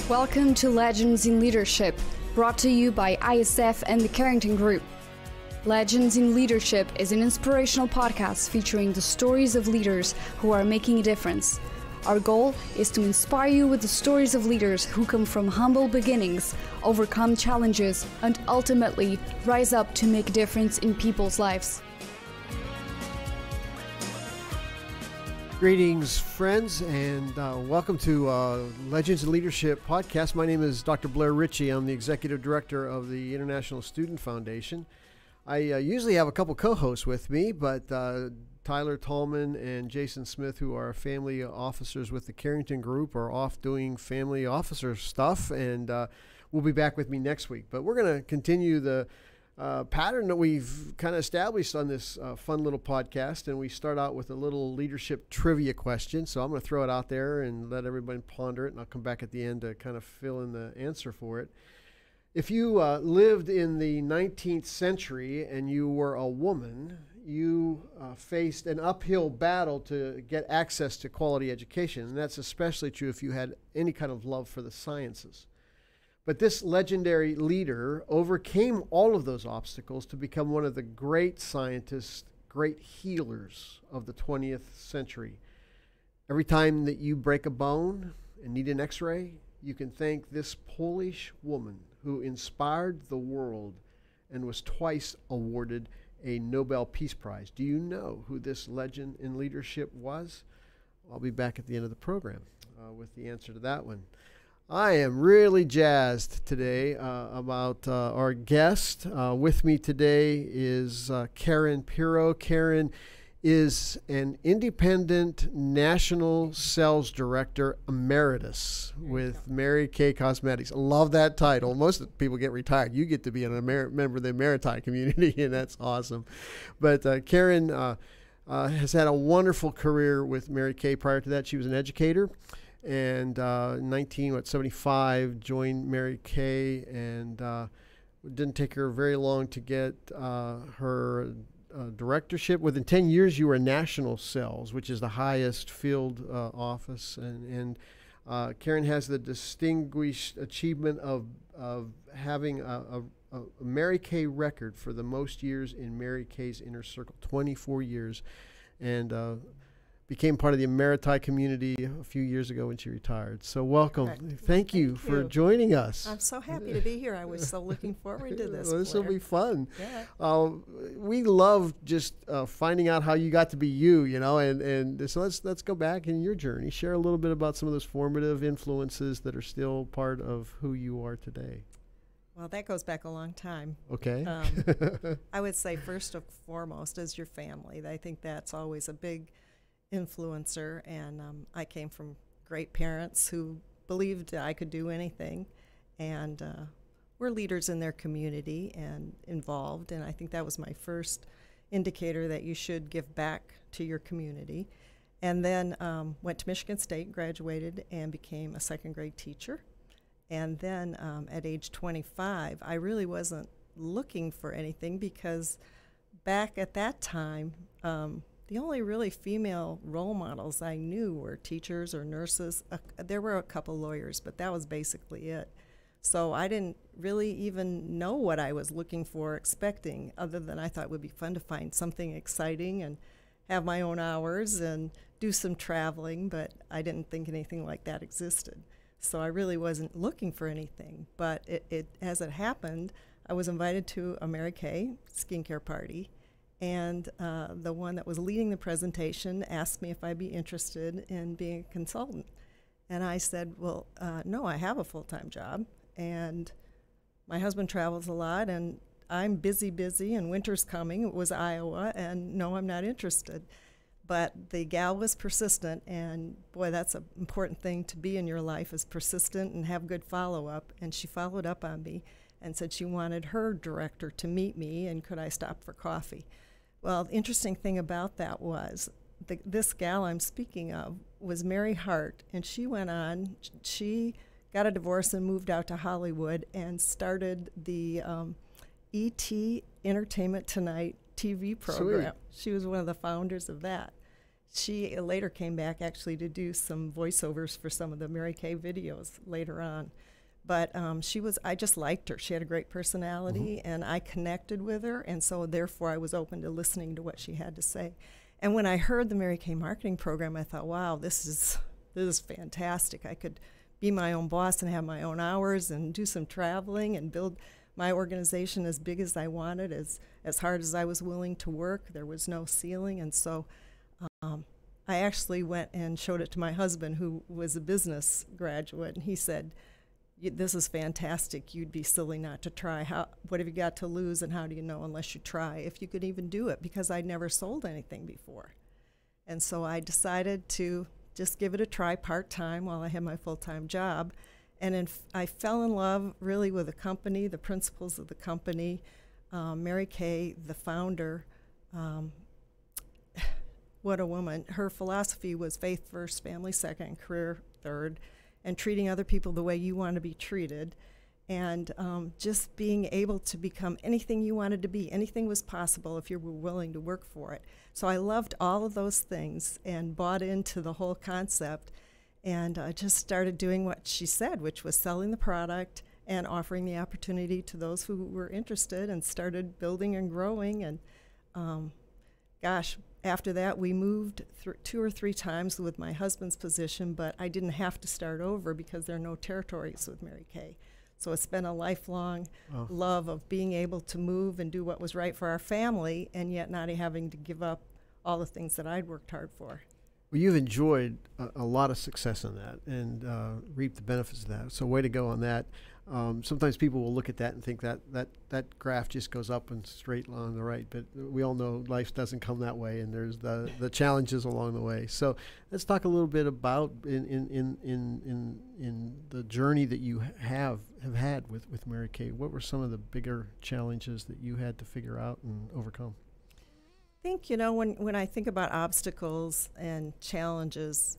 Welcome to Legends in Leadership, brought to you by ISF and the Carrington Group. Legends in Leadership is an inspirational podcast featuring the stories of leaders who are making a difference. Our goal is to inspire you with the stories of leaders who come from humble beginnings, overcome challenges, and ultimately rise up to make a difference in people's lives. Greetings, friends, and welcome to Legends in Leadership podcast. My name is Dr. Blair Ritchie. I'm the Executive Director of the International Student Foundation. I usually have a couple co-hosts with me, but Tyler Tallman and Jason Smith, who are family officers with the Carrington Group, are off doing family officer stuff, and will be back with me next week. But we're going to continue the pattern that we've kind of established on this fun little podcast, and we start out with a little leadership trivia question. So I'm going to throw it out there and let everybody ponder it, and I'll come back at the end to kind of fill in the answer for it. If you lived in the 19th century and you were a woman, you faced an uphill battle to get access to quality education, and that's especially true if you had any kind of love for the sciences. But this legendary leader overcame all of those obstacles to become one of the great scientists, great healers of the 20th century. Every time that you break a bone and need an x-ray, you can thank this Polish woman who inspired the world and was twice awarded a Nobel Peace Prize. Do you know who this legend in leadership was? I'll be back at the end of the program with the answer to that one. I am really jazzed today about our guest. With me today is Karen Piro. Karen is an independent national sales director emeritus with Mary Kay Cosmetics. I love that title. Most people get retired. You get to be a member of the Maritime community, and that's awesome. But Karen has had a wonderful career with Mary Kay. Prior to that, she was an educator. And 1975 joined Mary Kay, and didn't take her very long to get her directorship. Within 10 years, you were national sales, which is the highest field office. And Karen has the distinguished achievement of having a Mary Kay record for the most years in Mary Kay's inner circle, 24 years, and became part of the Maritime community a few years ago when she retired. So welcome. Thank you for joining us. I'm so happy to be here. I was so looking forward to this. Well, this will be fun. Yeah. We love just finding out how you got to be you, and so let's go back in your journey. Share a little bit about some of those formative influences that are still part of who you are today. Well, that goes back a long time. Okay. I would say first and foremost is your family. I think that's always a big influencer, and I came from great parents who believed I could do anything, and were leaders in their community and involved, and I think that was my first indicator that you should give back to your community. And then went to Michigan State, graduated, and became a second grade teacher. And then at age 25, I really wasn't looking for anything, because back at that time, the only really female role models I knew were teachers or nurses. There were a couple lawyers, but that was basically it. So I didn't really even know what I was looking for, expecting, other than I thought it would be fun to find something exciting and have my own hours and do some traveling, but I didn't think anything like that existed. So I really wasn't looking for anything. But as it happened, I was invited to a Mary Kay skincare party. And the one that was leading the presentation asked me if I'd be interested in being a consultant. And I said, well, no, I have a full-time job, and my husband travels a lot, and I'm busy, and winter's coming. It was Iowa, and no, I'm not interested. But the gal was persistent, and boy, that's an important thing to be in your life, is persistent and have good follow-up. And she followed up on me and said she wanted her director to meet me, and could I stop for coffee? Well, the interesting thing about that was this gal I'm speaking of was Mary Hart, and she went on, she got a divorce and moved out to Hollywood and started the E.T. Entertainment Tonight TV program. Sweet. She was one of the founders of that. she later came back actually to do some voiceovers for some of the Mary Kay videos later on. But I just liked her. She had a great personality, and I connected with her, and so therefore I was open to listening to what she had to say. And when I heard the Mary Kay marketing program, I thought, wow, this is fantastic. I could be my own boss and have my own hours and do some traveling and build my organization as big as I wanted, as hard as I was willing to work. There was no ceiling, and so I actually went and showed it to my husband, who was a business graduate, and he said, this is fantastic. You'd be silly not to try. What have you got to lose, and how do you know unless you try if you could even do it? Because I'd never sold anything before. And so I decided to just give it a try part-time while I had my full-time job. And I fell in love really with the company, the principles of the company. Mary Kay, the founder, what a woman. Her philosophy was faith first, family second, career third, and treating other people the way you want to be treated, and just being able to become anything you wanted to be. Anything was possible if you were willing to work for it. So I loved all of those things and bought into the whole concept, and just started doing what she said, which was selling the product and offering the opportunity to those who were interested, and started building and growing. And gosh, after that, we moved 2 or 3 times with my husband's position, but I didn't have to start over because there are no territories with Mary Kay. So it's been a lifelong love of being able to move and do what was right for our family, and yet not having to give up all the things that I'd worked hard for. Well, you've enjoyed a lot of success in that and reaped the benefits of that. So way to go on that. Sometimes people will look at that and think that graph just goes up and straight on the right, but we all know life doesn't come that way, and there's the challenges along the way. So let's talk a little bit about in the journey that you have had with Mary Kay. What were some of the bigger challenges that you had to figure out and overcome? I think, when I think about obstacles and challenges,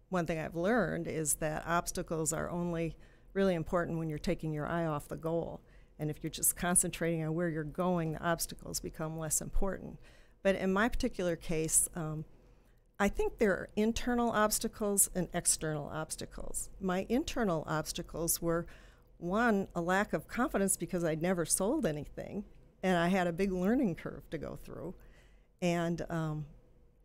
one thing I've learned is that obstacles are only really important when you're taking your eye off the goal. And if you're just concentrating on where you're going, the obstacles become less important. But in my particular case, I think there are internal obstacles and external obstacles. My internal obstacles were, one, a lack of confidence because I'd never sold anything, and I had a big learning curve to go through. And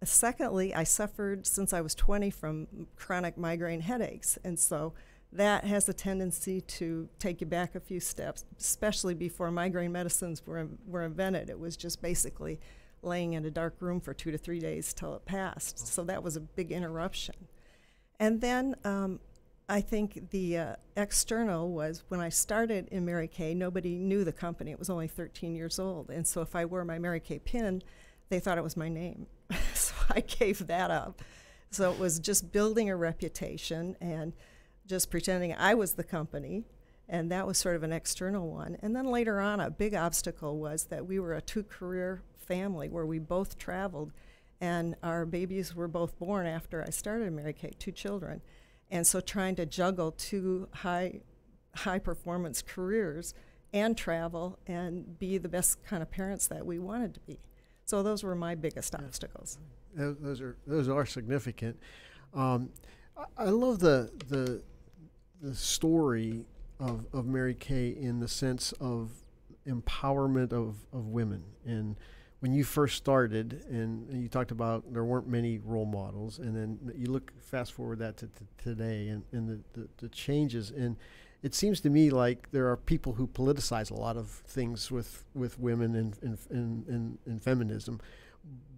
secondly, I suffered since I was 20 from chronic migraine headaches, and so that has a tendency to take you back a few steps, especially before migraine medicines were invented. It was just basically laying in a dark room for 2 to 3 days till it passed. So that was a big interruption. And then I think the external was when I started in Mary Kay, nobody knew the company. It was only 13 years old. And so if I wore my Mary Kay pin, they thought it was my name. So I gave that up. So it was just building a reputation and just pretending I was the company, and that was sort of an external one. And then later on, a big obstacle was that we were a 2-career family where we both traveled, and our babies were both born after I started Mary Kay, 2 children. And so trying to juggle 2 high-performance careers and travel and be the best kind of parents that we wanted to be. So those were my biggest obstacles. Those are significant. I love the story of Mary Kay in the sense of empowerment of women. And when you first started, and you talked about there weren't many role models, and then you fast forward that to today, and the changes. And it seems to me like there are people who politicize a lot of things with women and feminism.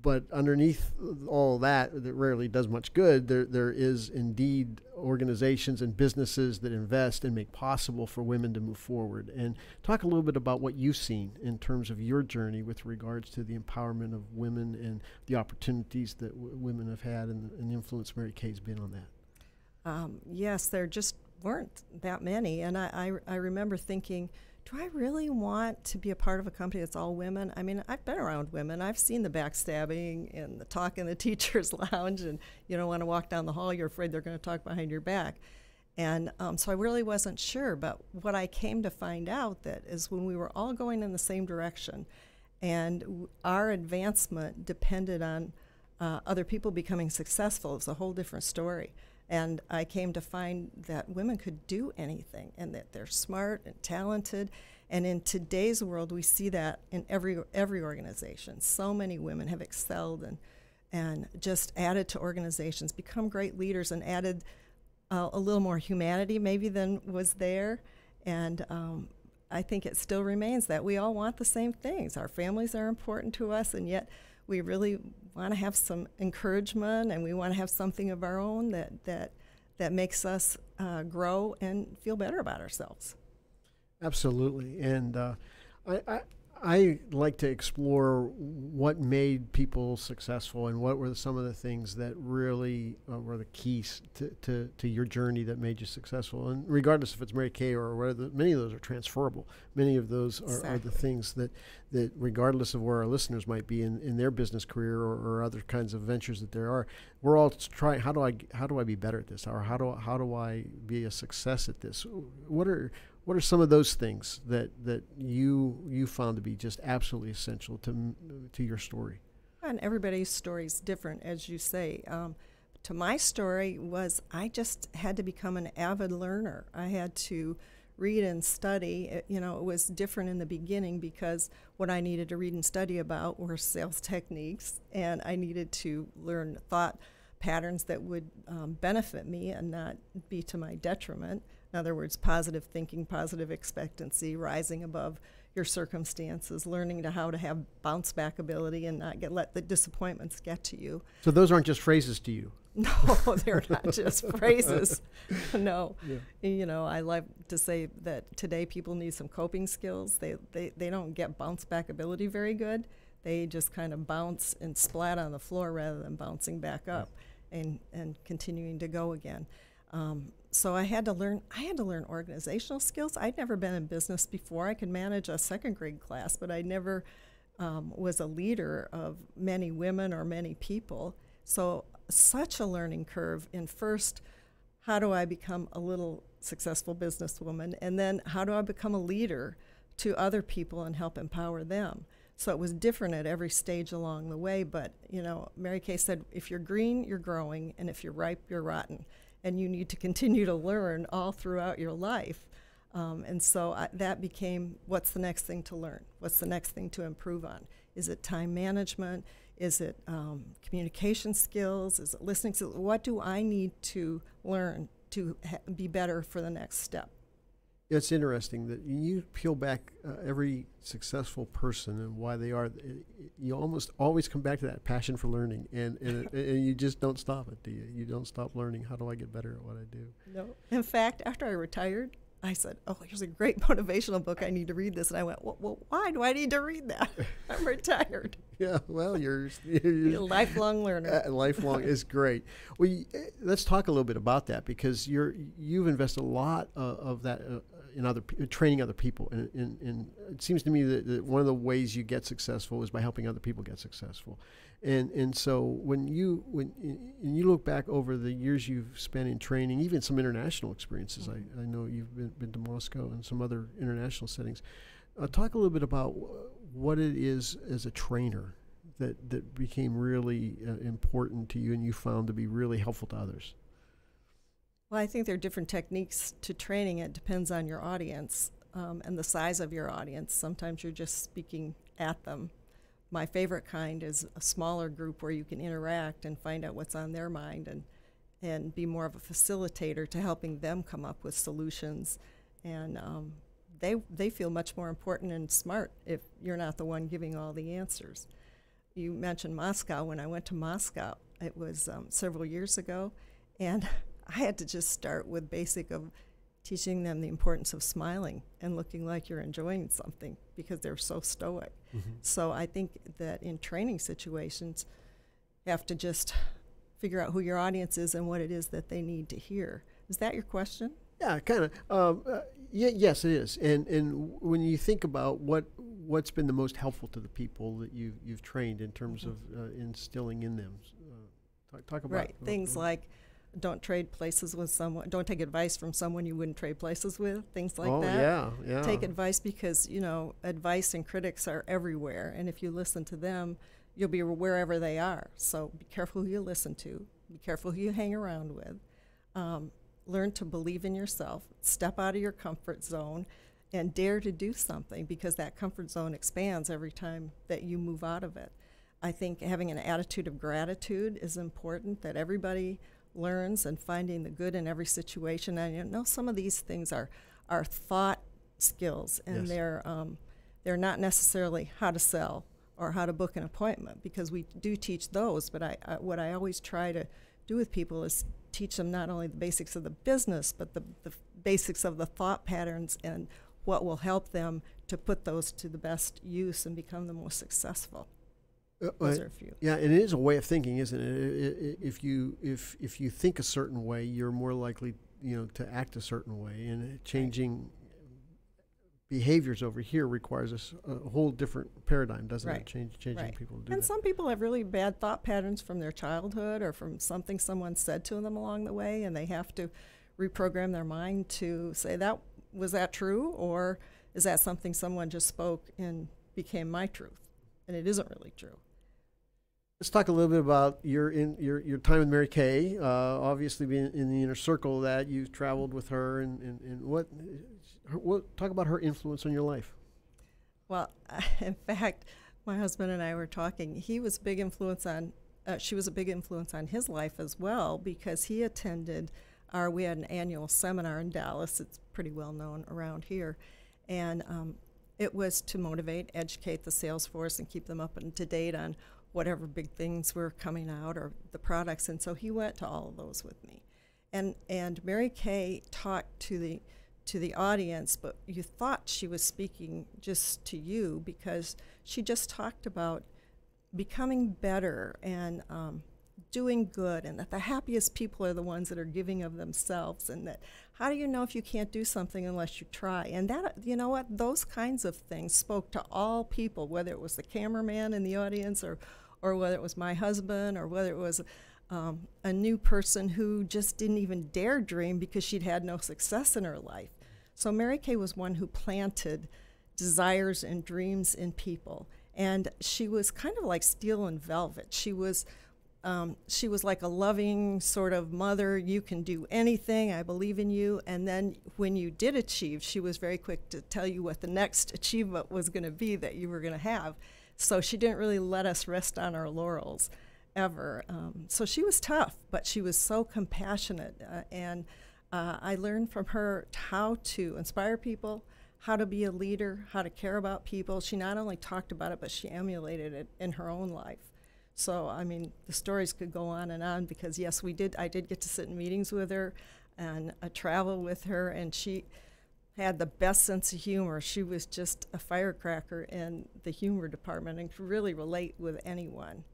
But underneath all that rarely does much good. There is indeed organizations and businesses that invest and make possible for women to move forward. And talk a little bit about what you've seen in terms of your journey with regards to the empowerment of women and the opportunities that women have had, and the influence Mary Kay's been on that. Yes, there just weren't that many. And I remember thinking, do I really want to be a part of a company that's all women? I mean, I've been around women. I've seen the backstabbing and the talk in the teacher's lounge, and you don't want to walk down the hall. You're afraid they're going to talk behind your back. And so I really wasn't sure. But what I came to find out that is when we were all going in the same direction, and our advancement depended on other people becoming successful is a whole different story. And I came to find that women could do anything and that they're smart and talented. And in today's world, we see that in every organization. So many women have excelled and just added to organizations, become great leaders, and added a little more humanity maybe than was there. And I think it still remains that we all want the same things. Our families are important to us, and yet we really want to have some encouragement, and we want to have something of our own that makes us grow and feel better about ourselves. Absolutely. And I like to explore what made people successful and what were some of the things that really were the keys to your journey that made you successful. And regardless if it's Mary Kay or whether, many of those are transferable. Many of those are the things that regardless of where our listeners might be in their business career or other kinds of ventures that there are, we're all trying, how do I be better at this? Or how do I be a success at this? What are some of those things that you found to be just absolutely essential to your story? And everybody's story is different, as you say. To my story was I just had to become an avid learner. I had to read and study. It was different in the beginning because what I needed to read and study about were sales techniques, and I needed to learn thought patterns that would benefit me and not be to my detriment. In other words, positive thinking, positive expectancy, rising above your circumstances, learning how to have bounce back ability and not let the disappointments get to you. So those aren't just phrases to you? No, they're not just phrases. No. Yeah. I like to say that today people need some coping skills. They don't get bounce back ability very good. They just kind of bounce and splat on the floor rather than bouncing back up and continuing to go again. So I had to learn organizational skills. I'd never been in business before. I could manage a second grade class, but I never was a leader of many women or many people. So such a learning curve in first, how do I become a little successful businesswoman? And then how do I become a leader to other people and help empower them? So it was different at every stage along the way. But, Mary Kay said, if you're green, you're growing, and if you're ripe, you're rotten. And you need to continue to learn all throughout your life. And so that became, what's the next thing to learn? What's the next thing to improve on? Is it time management? Is it communication skills? Is it listening skills? What do I need to learn to be better for the next step? It's interesting that you peel back every successful person and why they are. You almost always come back to that passion for learning, and you just don't stop it, do you? You don't stop learning. How do I get better at what I do? No. In fact, after I retired, I said, here's a great motivational book. I need to read this. And I went, well, why do I need to read that? I'm retired. Yeah, well, you're a lifelong learner. Lifelong is great. Well, let's talk a little bit about that, because you've invested a lot of that in training other people. And it seems to me that one of the ways you get successful is by helping other people get successful. And so when you look back over the years you've spent in training, even some international experiences, I know you've been to Moscow and some other international settings. Talk a little bit about what it is as a trainer that became really important to you and you found to be really helpful to others. Well, I think there are different techniques to training. It depends on your audience and the size of your audience. Sometimes you're just speaking at them. My favorite kind is a smaller group where you can interact and find out what's on their mind and be more of a facilitator to helping them come up with solutions. And they feel much more important and smart if you're not the one giving all the answers. You mentioned Moscow. When I went to Moscow, it was several years ago, and I had to just start with basic of teaching them the importance of smiling and looking like you're enjoying something because they're so stoic. Mm-hmm. So I think that in training situations, you have to just figure out who your audience is and what it is that they need to hear. Is that your question? Yeah, kind of. Yes, it is. And when you think about what's been the most helpful to the people that you've trained in terms of instilling in them, talk about right things like don't trade places with someone. Don't take advice from someone you wouldn't trade places with. Things like that. Yeah. Take advice because advice and critics are everywhere, and if you listen to them, you'll be wherever they are. So be careful who you listen to. Be careful who you hang around with. Learn to believe in yourself. Step out of your comfort zone and dare to do something, because that comfort zone expands every time that you move out of it. I think having an attitude of gratitude is important, that everybody learns, and finding the good in every situation. And you know, some of these things are thought skills, and Yes. they're not necessarily how to sell or how to book an appointment, because we do teach those. But what I always try to do with people is teach them not only the basics of the business, but the basics of the thought patterns and what will help them to put those to the best use and become the most successful. Those are a few. Yeah, and it is a way of thinking, isn't it? If you think a certain way, you're more likely, to act a certain way, and changing behaviors over here requires a whole different paradigm, doesn't it? Changing Right. people to do And that. some people have really bad thought patterns from their childhood or from something someone said to them along the way, and they have to reprogram their mind to say, was that true, or is that something someone just spoke and became my truth, and it isn't really true. Let's talk a little bit about your time with Mary Kay. Obviously, being in the inner circle, that you've traveled with her, and what talk about her influence on your life. Well, in fact, my husband and I were talking. He was a big influence on. She was a big influence on his life as well, because he attended we had an annual seminar in Dallas. It's pretty well known around here, and it was to motivate, educate the sales force, and keep them up and to date on whatever big things were coming out or the products. And so he went to all of those with me, and Mary Kay talked to the audience, but you thought she was speaking just to you, because she just talked about becoming better and doing good, and that the happiest people are the ones that are giving of themselves, and that how do you know if you can't do something unless you try? And that, you know what, those kinds of things spoke to all people, whether it was the cameraman in the audience, or whether it was my husband, or whether it was a new person who just didn't even dare dream because she'd had no success in her life. So Mary Kay was one who planted desires and dreams in people, and she was kind of like steel and velvet. She was like a loving sort of mother. You can do anything. I believe in you. And then when you did achieve, she was very quick to tell you what the next achievement was going to be that you were going to have. So she didn't really let us rest on our laurels ever. So she was tough, but she was so compassionate. And I learned from her how to inspire people, how to be a leader, how to care about people. She not only talked about it, but she emulated it in her own life. So, I mean, the stories could go on, because, yes, I did get to sit in meetings with her and travel with her, and she had the best sense of humor. She was just a firecracker in the humor department and could really relate with anyone.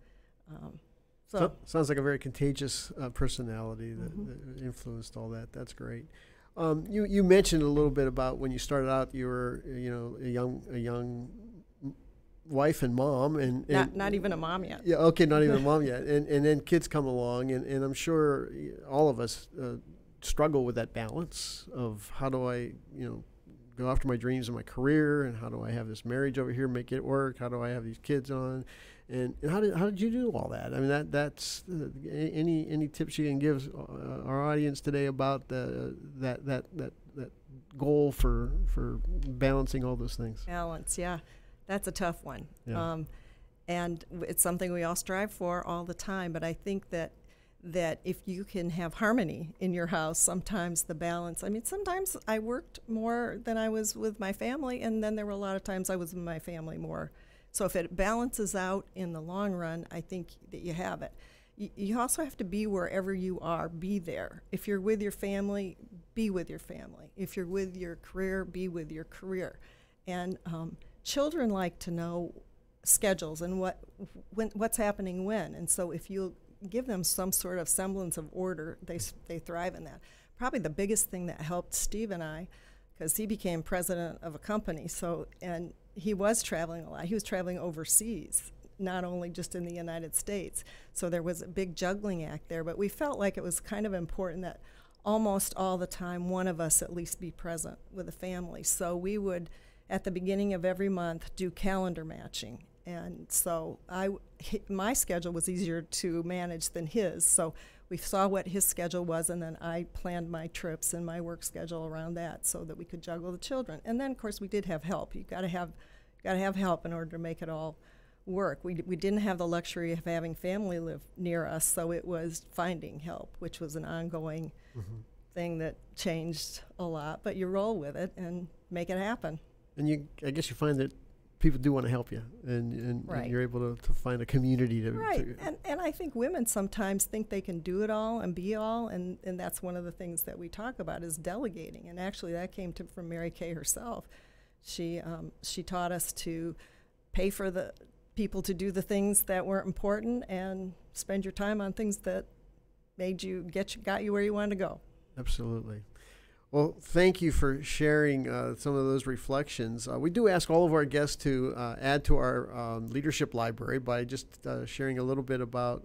So sounds like a very contagious personality that influenced all that. That's great. You mentioned a little bit about when you started out, you were a young wife and mom, and not even a mom yet. Yeah, okay, not even a mom yet, and then kids come along, and I'm sure all of us struggle with that balance of how do I go after my dreams and my career, and how do I have this marriage over here, make it work? How do I have these kids on? And how did you do all that? I mean, that's any tips you can give our audience today about that goal for balancing all those things? Balance, yeah, that's a tough one. Yeah. And it's something we all strive for all the time. But I think that if you can have harmony in your house, sometimes the balance. I mean, sometimes I worked more than I was with my family, and then there were a lot of times I was with my family more. So if it balances out in the long run, I think that you have it. You also have to be wherever you are, be there. If you're with your family, be with your family. If you're with your career, be with your career. And children like to know schedules and what's happening when. And so if you give them some sort of semblance of order, they thrive in that. Probably the biggest thing that helped Steve and I, because he became president of a company, and he was traveling a lot. He was traveling overseas, not only just in the United States. So there was a big juggling act there, but we felt like it was kind of important that almost all the time one of us at least be present with the family. So we would, at the beginning of every month, do calendar matching. And so my schedule was easier to manage than his. So we saw what his schedule was, and then I planned my trips and my work schedule around that so that we could juggle the children. And then, of course, we did have help. You got to have help in order to make it all work. We didn't have the luxury of having family live near us, so it was finding help, which was an ongoing thing that changed a lot. But you roll with it and make it happen. And I guess you find that people do want to help you, and you're able to find a community to and I think women sometimes think they can do it all and be all, and that's one of the things that we talk about is delegating. And actually that came from Mary Kay herself. She taught us to pay for the people to do the things that weren't important and spend your time on things that got you where you wanted to go. Absolutely. Well, thank you for sharing some of those reflections. We do ask all of our guests to add to our leadership library by just sharing a little bit about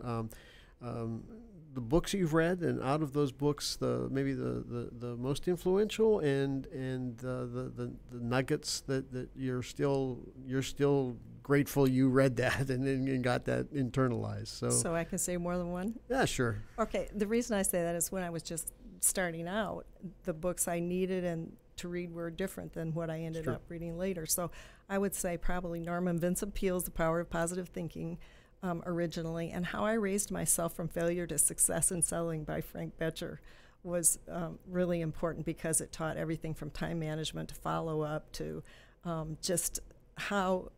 the books you've read, and out of those books, maybe the most influential and the nuggets that you're still grateful you read that and got that internalized. So I can say more than one? Yeah, sure. Okay. The reason I say that is when I was just starting out, the books I needed and to read were different than what I ended up reading later. So I would say probably Norman Vincent Peale's The Power of Positive Thinking originally, and How I Raised Myself from Failure to Success in Selling by Frank Bettger was really important because it taught everything from time management to follow-up to just how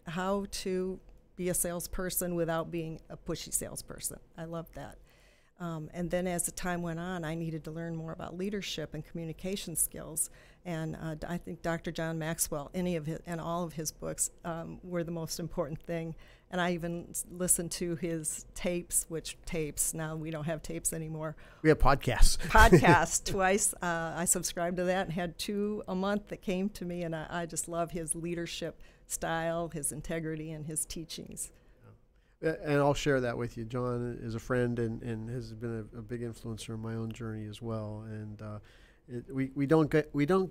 to be a salesperson without being a pushy salesperson. I loved that. And then as the time went on, I needed to learn more about leadership and communication skills. And I think Dr. John Maxwell, all of his books were the most important thing. And I even listened to his tapes, now we don't have tapes anymore. We have podcasts. Podcasts twice. I subscribed to that and had 2 a month that came to me. And I just love his leadership style, his integrity, and his teachings. And I'll share that with you. John is a friend and has been a big influencer in my own journey as well. And we don't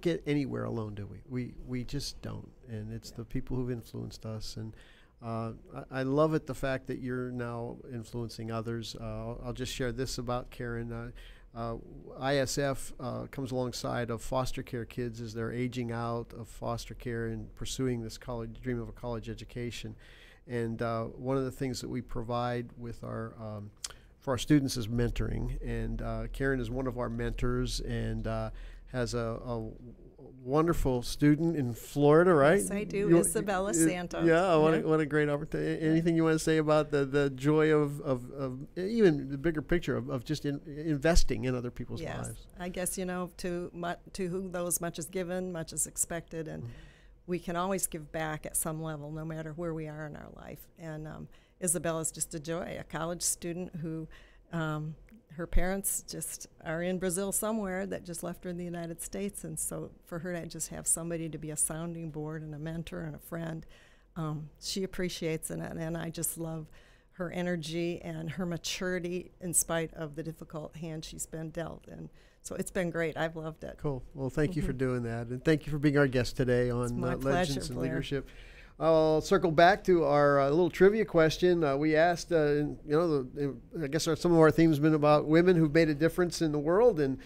get anywhere alone, do we? We just don't. And it's the people who've influenced us. And I love it, the fact that you're now influencing others. I'll just share this about Karen. ISF comes alongside of foster care kids as they're aging out of foster care and pursuing this dream of a college education. And one of the things that we provide with for our students is mentoring. And Karen is one of our mentors and has a wonderful student in Florida, right? Yes, I do. Isabella Santos. Yeah, what a great opportunity. Anything you want to say about the joy of even the bigger picture of just investing in other people's lives? I guess, to whom those much is given, much is expected. And we can always give back at some level, no matter where we are in our life. And Isabella's just a joy, a college student who her parents just are in Brazil somewhere that just left her in the United States. And so for her to just have somebody to be a sounding board and a mentor and a friend, she appreciates it. And I just love her energy and her maturity in spite of the difficult hand she's been dealt. And so it's been great. I've loved it. Cool. Well, thank you for doing that. And thank you for being our guest today on Legends in Leadership. I'll circle back to our little trivia question. We asked, I guess some of our themes have been about women who've made a difference in the world. And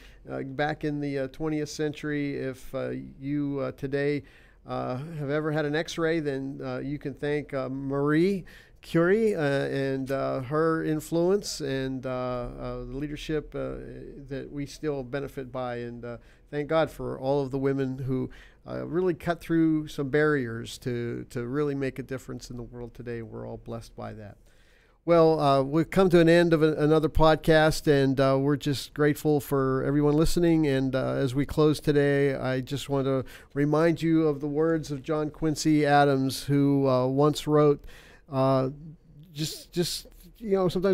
back in the 20th century, if you today have ever had an X-ray, then you can thank Marie Curie and her influence and the leadership that we still benefit by. And thank God for all of the women who really cut through some barriers to really make a difference in the world today. We're all blessed by that. Well, we've come to an end of another podcast, and we're just grateful for everyone listening. And as we close today, I just want to remind you of the words of John Quincy Adams, who once wrote, sometimes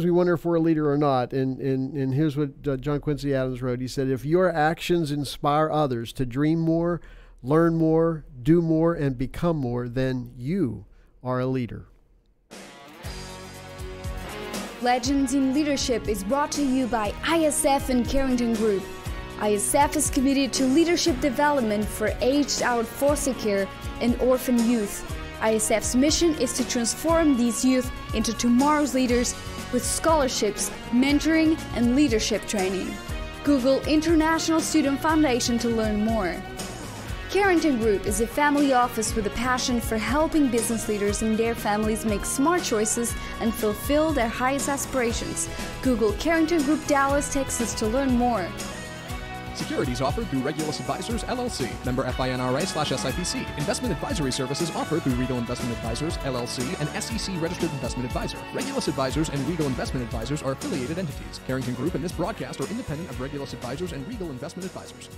we wonder if we're a leader or not. And here's what John Quincy Adams wrote. He said, "If your actions inspire others to dream more, learn more, do more, and become more, then you are a leader." Legends in Leadership is brought to you by ISF and Carrington Group. ISF is committed to leadership development for aged-out foster care and orphan youth. ISF's mission is to transform these youth into tomorrow's leaders with scholarships, mentoring, and leadership training. Google International Student Foundation to learn more. Carrington Group is a family office with a passion for helping business leaders and their families make smart choices and fulfill their highest aspirations. Google Carrington Group Dallas, Texas to learn more. Securities offered through Regulus Advisors, LLC. Member FINRA/SIPC. Investment advisory services offered through Regal Investment Advisors, LLC, an SEC-registered investment advisor. Regulus Advisors and Regal Investment Advisors are affiliated entities. Carrington Group and this broadcast are independent of Regulus Advisors and Regal Investment Advisors.